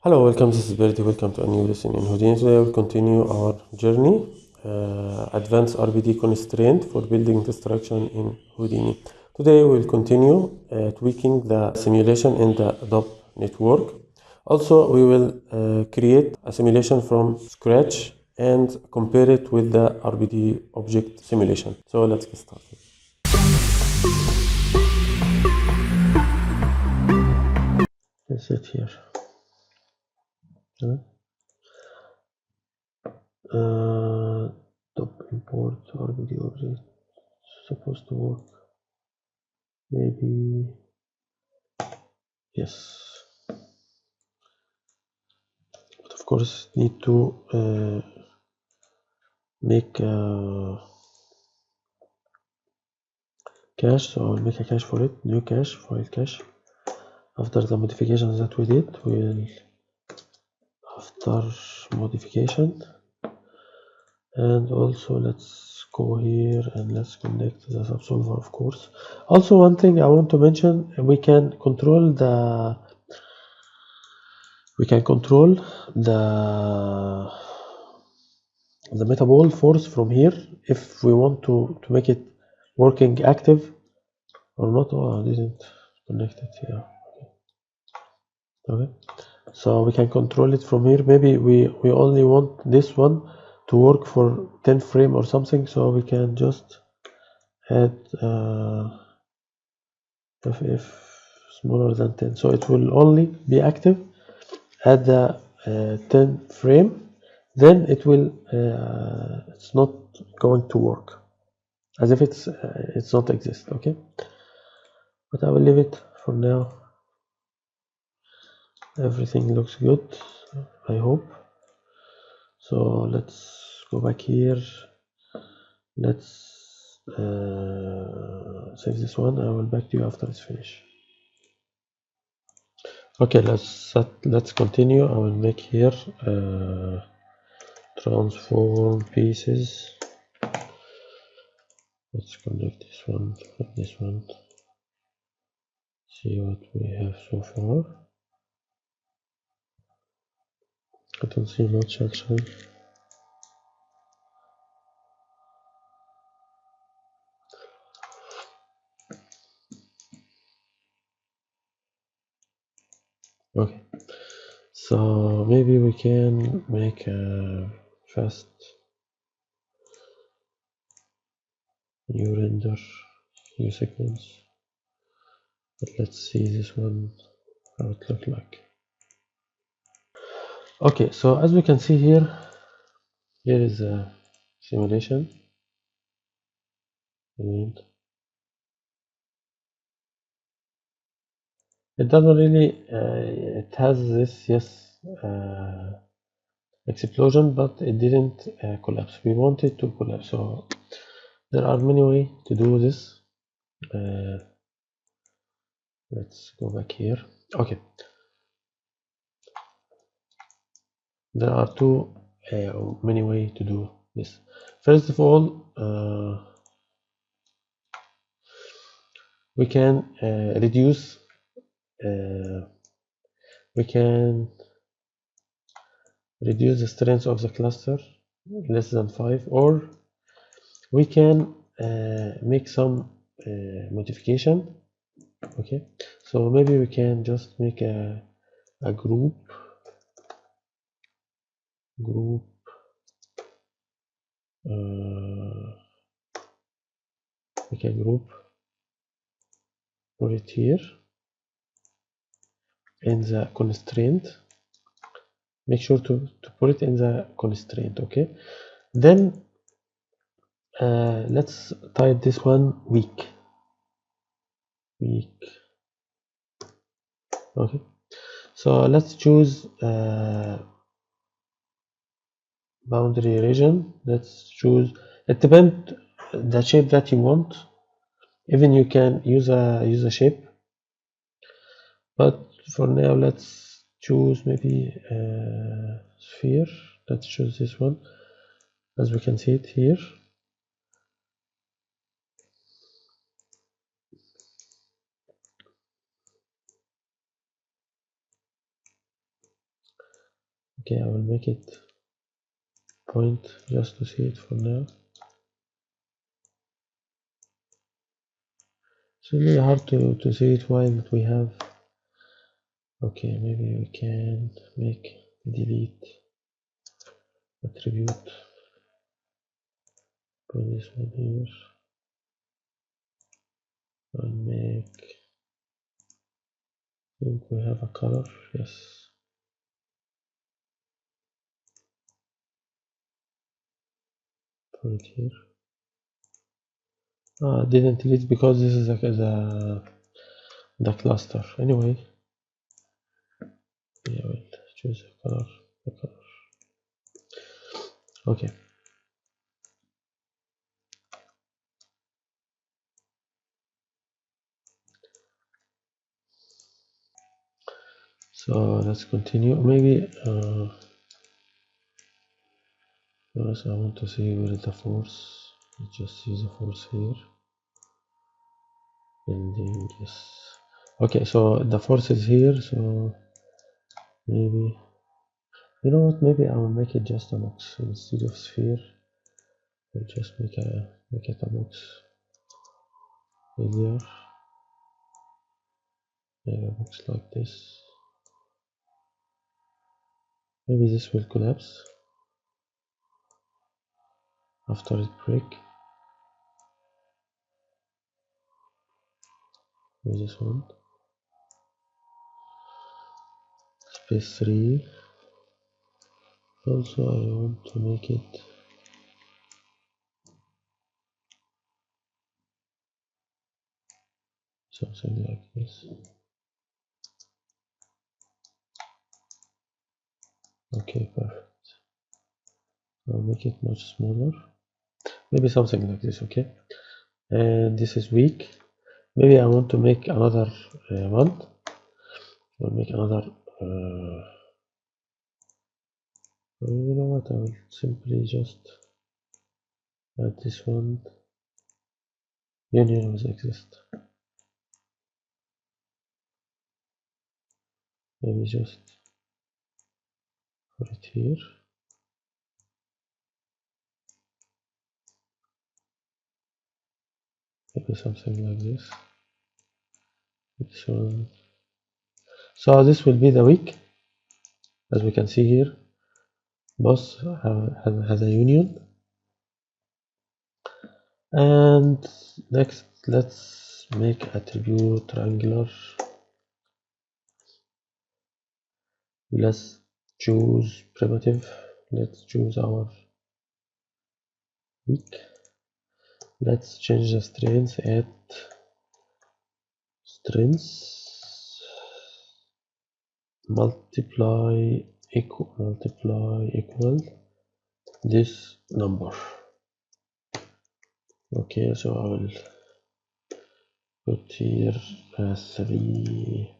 Hello, welcome. This is Birdy. Welcome to a new lesson in Houdini. Today we'll continue our journey, advanced RBD constraint for building destruction in Houdini. Today we'll continue tweaking the simulation in the DOP network. Also, we will create a simulation from scratch and compare it with the RBD object simulation. So let's get started. Let's sit here. Top import RBD object supposed to work. Maybe yes, but of course need to make a cache. So I'll make a cache for it, new cache, file cache. After the modifications that we did, we'll after modification, and also let's go here and let's connect the subsolver, of course. Also, one thing I want to mention, we can control the metaball force from here if we want to make it working active or not. Oh, I didn't connect it here. Okay, so we can control it from here. Maybe we only want this one to work for 10 frame or something, so we can just add if smaller than 10, so it will only be active at the 10 frame. Then it will it's not going to work, as if it's not exist. Okay, but I will leave it for now. Everything looks good, I hope. So let's go back here. Let's save this one. I will back to you after it's finished. Okay, let's continue. I will make here transform pieces. Let's connect this one with this one. See what we have so far. I don't see much actually. Okay, so maybe we can make a fast new render, new sequence. But let's see this one, how it looks like. Okay, so as we can see here is a simulation. And it doesn't really, it has this, yes, explosion, but it didn't collapse. We want it to collapse, so there are many ways to do this. Let's go back here. Okay, there are many ways to do this. First of all, we can reduce the strength of the cluster less than 5, or we can make some modification. Okay, so maybe we can just make a group make a group, put it here in the constraint. Make sure to put it in the constraint. Okay, then let's type this one weak. Okay, so let's choose boundary region. Let's choose, it depends the shape that you want. Even you can use a shape, but for now let's choose maybe sphere. Let's choose this one, as we can see it here. Okay, I will make it point just to see it for now. It's really hard to see it while we have. Okay, maybe we can make delete attribute. Put this one here and make. I think we have a color. Yes. Put it here. Didn't delete because this is the cluster. Anyway, yeah, wait, choose a color. Okay. So let's continue. Maybe first I want to see where is the force. Let's just see the force here. Building, yes. Okay, so the force is here. So maybe, you know what? Maybe I will make it just a box instead of sphere. I'll just make it a box. Easier. Make a box like this. Maybe this will collapse after it break. Maybe this one. Space 3. Also, I want to make it something like this. Okay, perfect. I'll make it much smaller. Maybe something like this, okay? And this is weak. Maybe I want to make another one. I'll make another. You know what? I will simply just add this one. Union with exist. Maybe just put it here. Maybe something like this. This one. So this will be the weak, as we can see here. Both has a union. And next, let's make attribute triangular. Let's choose primitive. Let's choose our weak. Let's change the strings at strings multiply equal this number. Okay, so I will put here 3.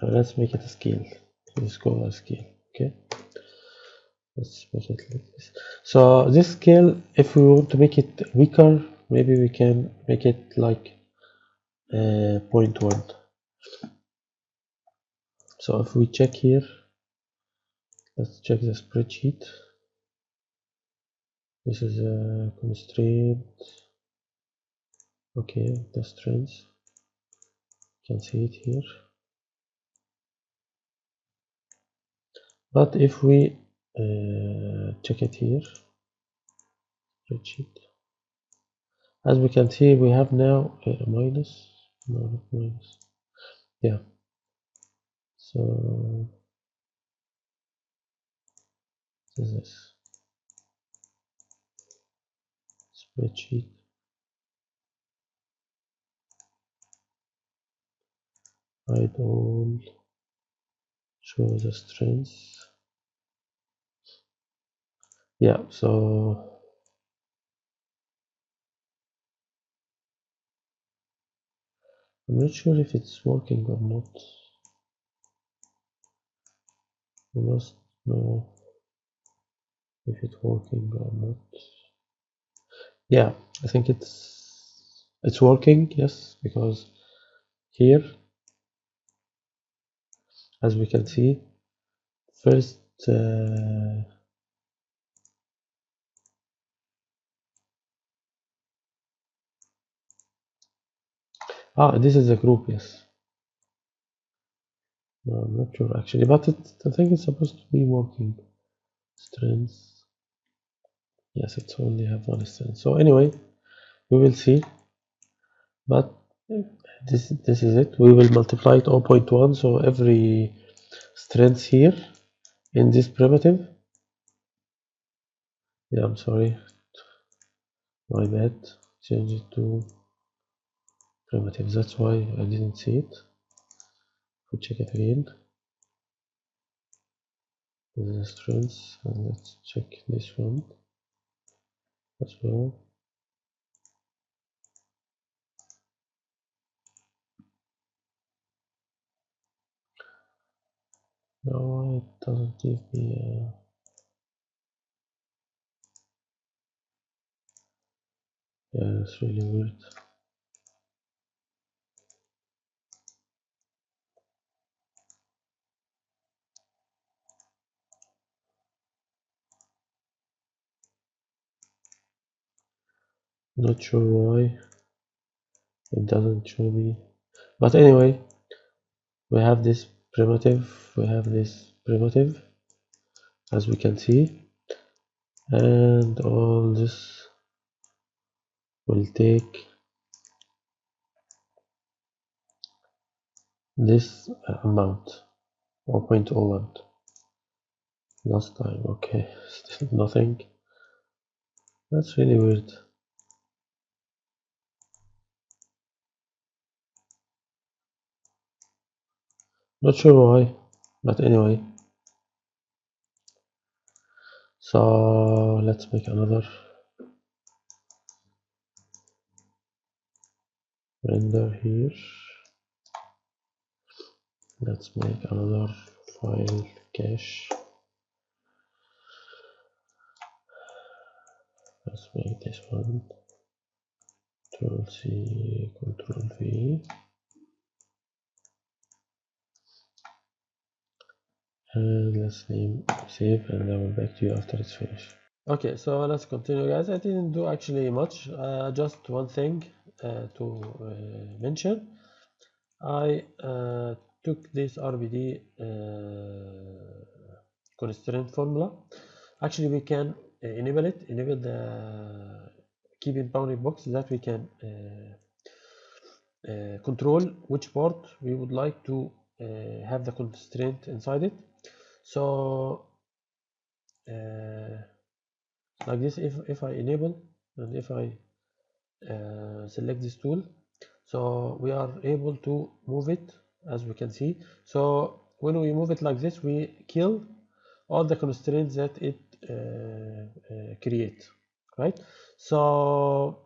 Let's make it a scale. Let's go a scale. Okay, let's make it like this. So this scale, if we want to make it weaker, maybe we can make it like 0.1. So if we check here, let's check the spreadsheet. This is a constraint. Okay, the strings. You can see it here. But if we check it here, spreadsheet, as we can see, we have now a minus. No, not minus. Yeah. So this is this spreadsheet. Hide all. Show the strings. Yeah. So I'm not sure if it's working or not. We must know if it's working or not. Yeah, I think it's working. Yes, because here, as we can see, first this is a group, yes. No, I'm not sure actually, but I think it's supposed to be working. Strengths. Yes, it's only have one strength. So anyway, we will see. But this is it. We will multiply it 0.1. So every strength here in this primitive. Yeah, I'm sorry. My bad. Change it to primitive. That's why I didn't see it. We check it again. This is the strengths, and let's check this one as well. No, it doesn't give me yeah, it's really weird. Not sure why it doesn't show me. But anyway, we have this primitive, as we can see, and all this will take this amount 0.01 last time. Okay, still nothing. That's really weird. Not sure why, but anyway. So let's make another render here. Let's make another file cache. Let's make this one. Control C, Control V. And let's name save, and I will back to you after it's finished. Okay, so let's continue, guys. I didn't do actually much, just one thing to mention. I took this RBD constraint formula. Actually, we can enable the keeping boundary box, that we can control which part we would like to have the constraint inside it. So like this, if I enable and if I select this tool, so we are able to move it, as we can see. So when we move it like this, we kill all the constraints that it create, right? So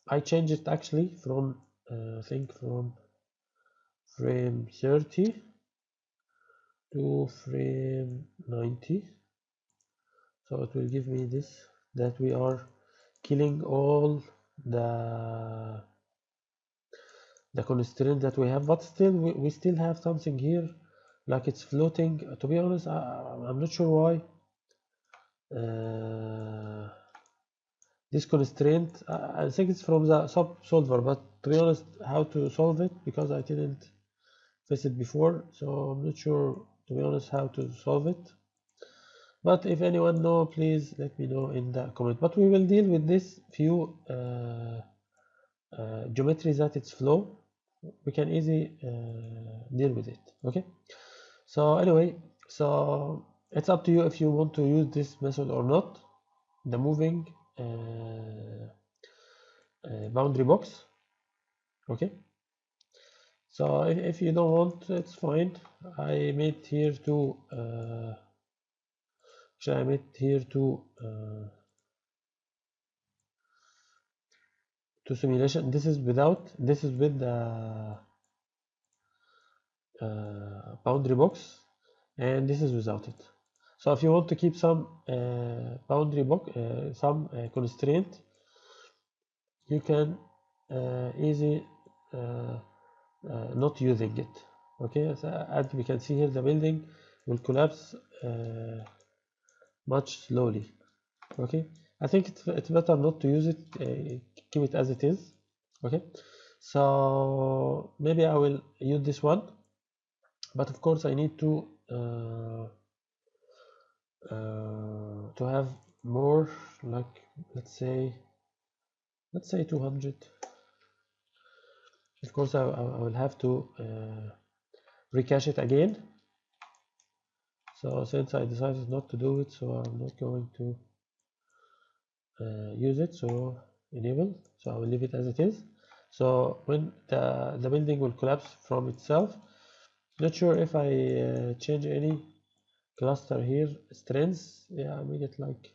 I changed it actually from I think from frame 30 to frame 90. So it will give me this, that we are killing all the constraint that we have, but still we still have something here, like it's floating. To be honest, I'm not sure why this constraint, I think it's from the sub solver, but to be honest, how to solve it, because I didn't face it before, so I'm not sure, to be honest, how to solve it. But if anyone know, please let me know in the comment. But we will deal with this few geometry that it's flow. We can easily deal with it. Okay. So anyway, so it's up to you if you want to use this method or not. The moving boundary box. Okay. So if you don't want, it's fine. I made here two. Actually, I made here two. To simulation. This is without, this is with the boundary box, and this is without it. So if you want to keep some boundary box, some constraint, you can easy not using it. Okay, so as we can see here, the building will collapse much slowly. Okay, I think it's better not to use it, keep it as it is. Okay, so maybe I will use this one, but of course I need to have more, like let's say 200. Of course I will have to recache it again. So since I decided not to do it, so I'm not going to use it. So enable, so I will leave it as it is. So when the building will collapse from itself. Not sure if I change any cluster here, strengths. Yeah, I make it like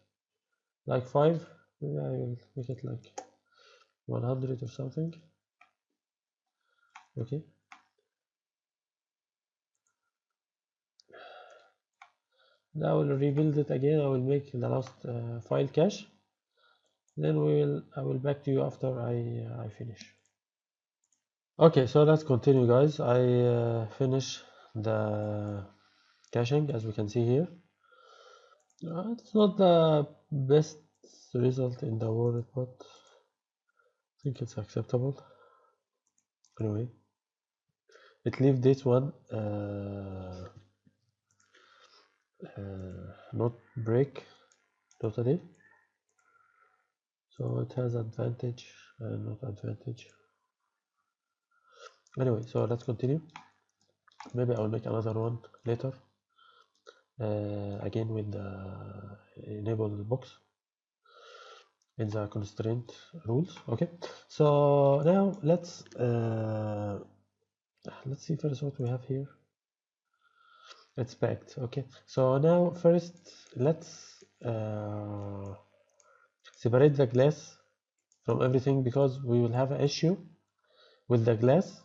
5. Maybe I will make it like 100 or something. Okay, now I will rebuild it again. I will make the last file cache, then I will back to you after I finish. Okay, so let's continue, guys. I finish the caching, as we can see here. It's not the best result in the world, but I think it's acceptable. Anyway, it leave this one not break totally, so it has advantage and not advantage. Anyway, so let's continue. Maybe I'll make another one later, again with the enable box in the constraint rules. Okay, so now let's see first what we have here. It's packed. Okay, so now first let's separate the glass from everything, because we will have an issue with the glass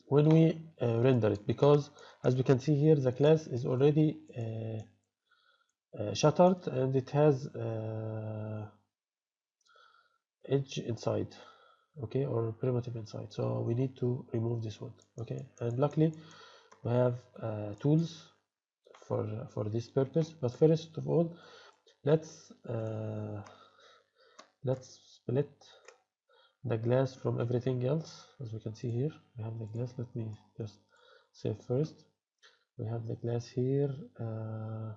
when we render it, because as we can see here, the glass is already shattered and it has edge inside, okay, or primitive inside. So we need to remove this one. Okay, and luckily we have tools for this purpose. But first of all, let's split the glass from everything else. As we can see here, we have the glass. Let me just save first. We have the glass here. I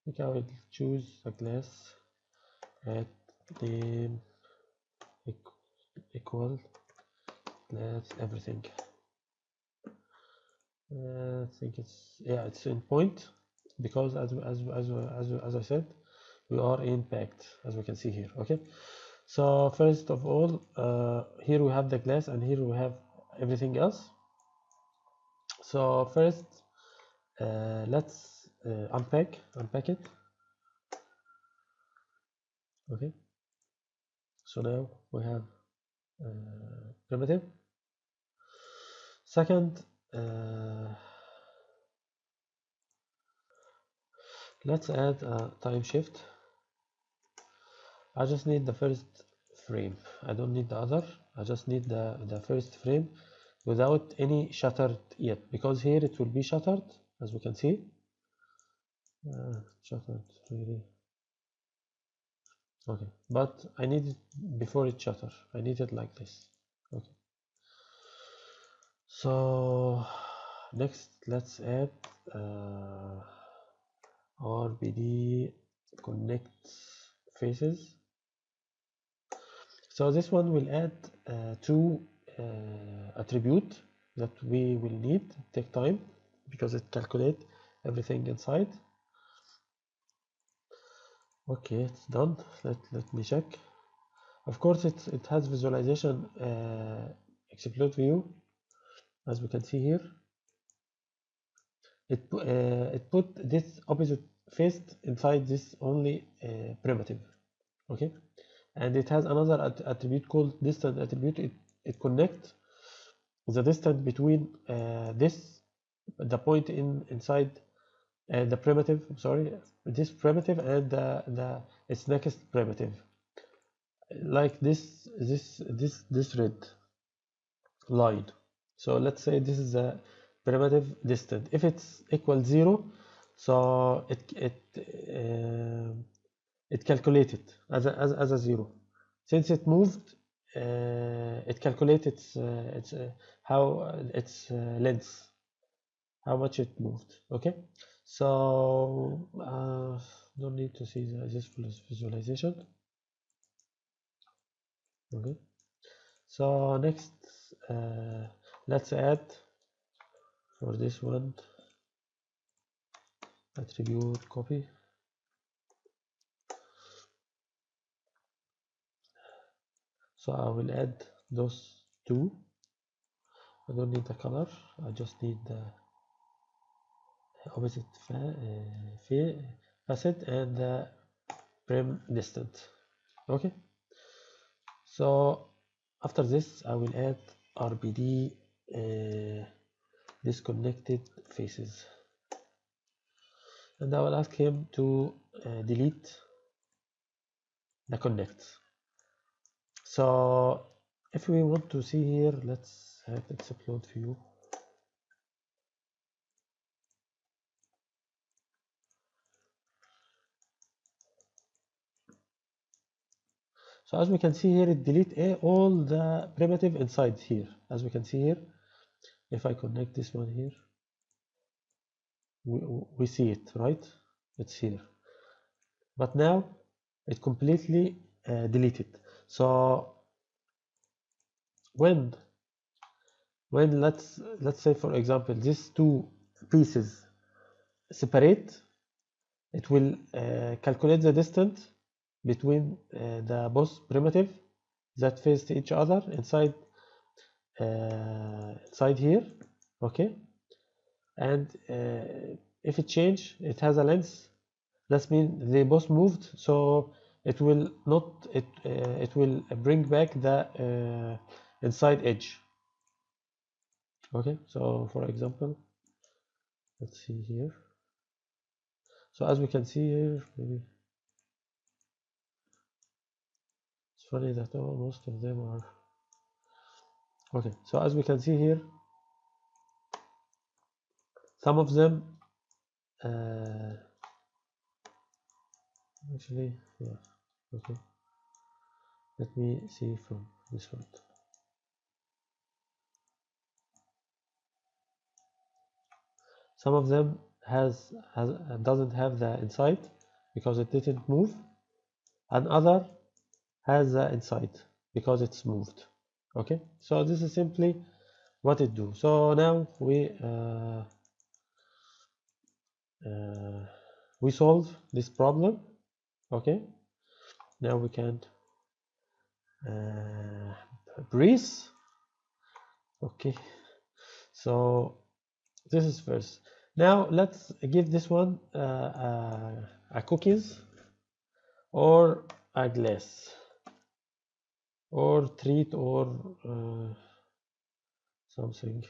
think I will choose a glass at name equal glass everything. I think it's in point, because as I said, we are in packed, as we can see here. Okay, so first of all, here we have the glass and here we have everything else. So first let's unpack it. Okay, so now we have primitive. Second, let's add a time shift. I just need the first frame. I don't need the other. I just need the first frame without any shattered yet, because here it will be shattered, as we can see. Shattered really. Okay, but I need it before it shatter. I need it like this. Okay, so next let's add RBD connect faces. So this one will add two attribute that we will need. Take time, because it calculate everything inside. Okay, it's done. Let me check. Of course, it has visualization explode view, as we can see here. It put this opposite face inside this only primitive. Okay, and it has another attribute called distance attribute. It connects the distance between the point inside the primitive. Sorry, this primitive and its next primitive, like this red line. So let's say this is a primitive distant. If it's equal 0, so it calculated as a 0. Since it moved, it calculates how its length, how much it moved. Okay, so don't need to see this visualization. Okay, so next let's add for this one attribute copy. So I will add those two. I don't need the color, I just need the opposite facet and the prim distance. Okay, so after this I will add RBD disconnected faces, and I will ask him to delete the connects. So if we want to see here, let's have explode view. So as we can see here, it delete all the primitive inside here. As we can see here, if I connect this one here, we see it, right? It's here. But now it completely deleted. So when let's say for example these two pieces separate, it will calculate the distance between the both primitive that face each other inside here. Okay, and if it change, it has a length, that means they both moved, so it will not it will bring back the inside edge. Okay, so for example, let's see here. So as we can see here, maybe it's funny that most of them are okay. So as we can see here, some of them actually, yeah, okay, let me see from this one. Some of them doesn't have the inside because it didn't move, and other has the inside because it's moved. Okay, so this is simply what it do. So now we solve this problem. Okay, now we can breathe. Okay, so this is first. Now let's give this one a cookies or a glass or treat or something.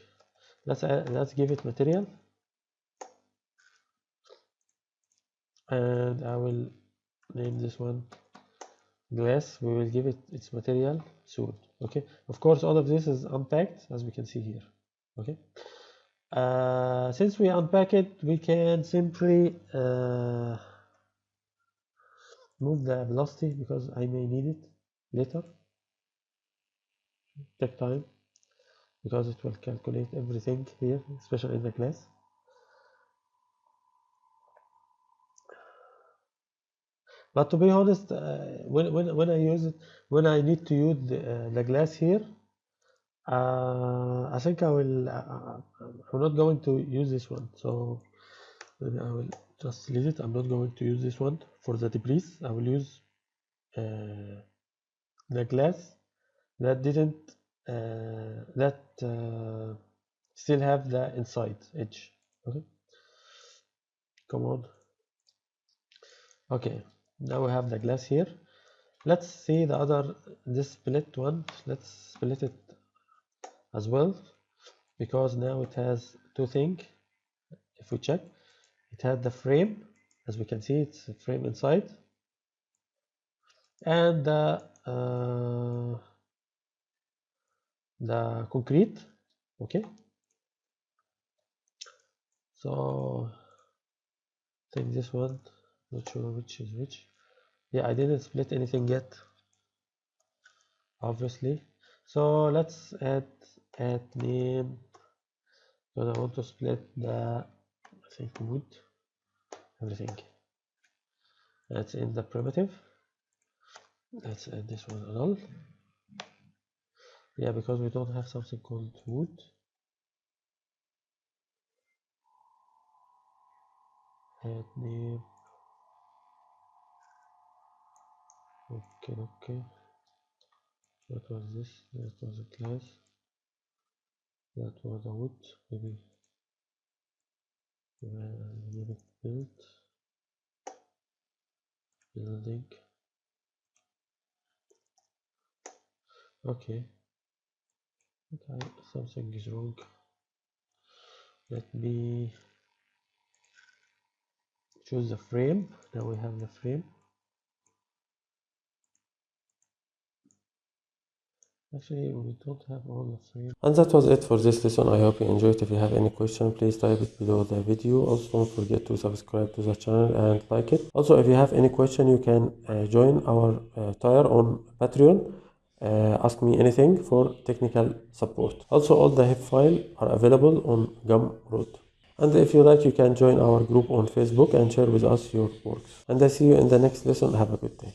Let's give it material, and I will name this one glass. We will give it its material soon. Okay, of course all of this is unpacked as we can see here. Okay, since we unpack it, we can simply move the velocity because I may need it later. Take time because it will calculate everything here, especially in the glass. But to be honest, when I use it, when I need to use the glass here, I think I'm not going to use this one. So maybe I will just delete it. I'm not going to use this one for the debris. I will use the glass that didn't still have the inside edge. Okay, come on. Okay, now we have the glass here. Let's see the other, this split one. Let's split it as well, because now it has two things. If we check, it had the frame, as we can see, it's a frame inside, and the concrete Okay, so I think this one, not sure which is which. Yeah, I didn't split anything yet, obviously. So let's add name, because I want to split the, I think, wood, everything. That's in the primitive. Let's add this one null. Yeah, because we don't have something called wood. Add name. Okay. What was this? That was a class. That was a wood. Maybe build building. Okay, something is wrong. Let me choose the frame. Now we have the frame. Actually, we don't have all the frame. And that was it for this lesson. I hope you enjoyed. If you have any question, please type it below the video. Also, don't forget to subscribe to the channel and like it. Also, if you have any question, you can join our tier on Patreon. Ask me anything for technical support. Also, all the HIP files are available on Gumroad. And if you like, you can join our group on Facebook and share with us your works. And I see you in the next lesson. Have a good day.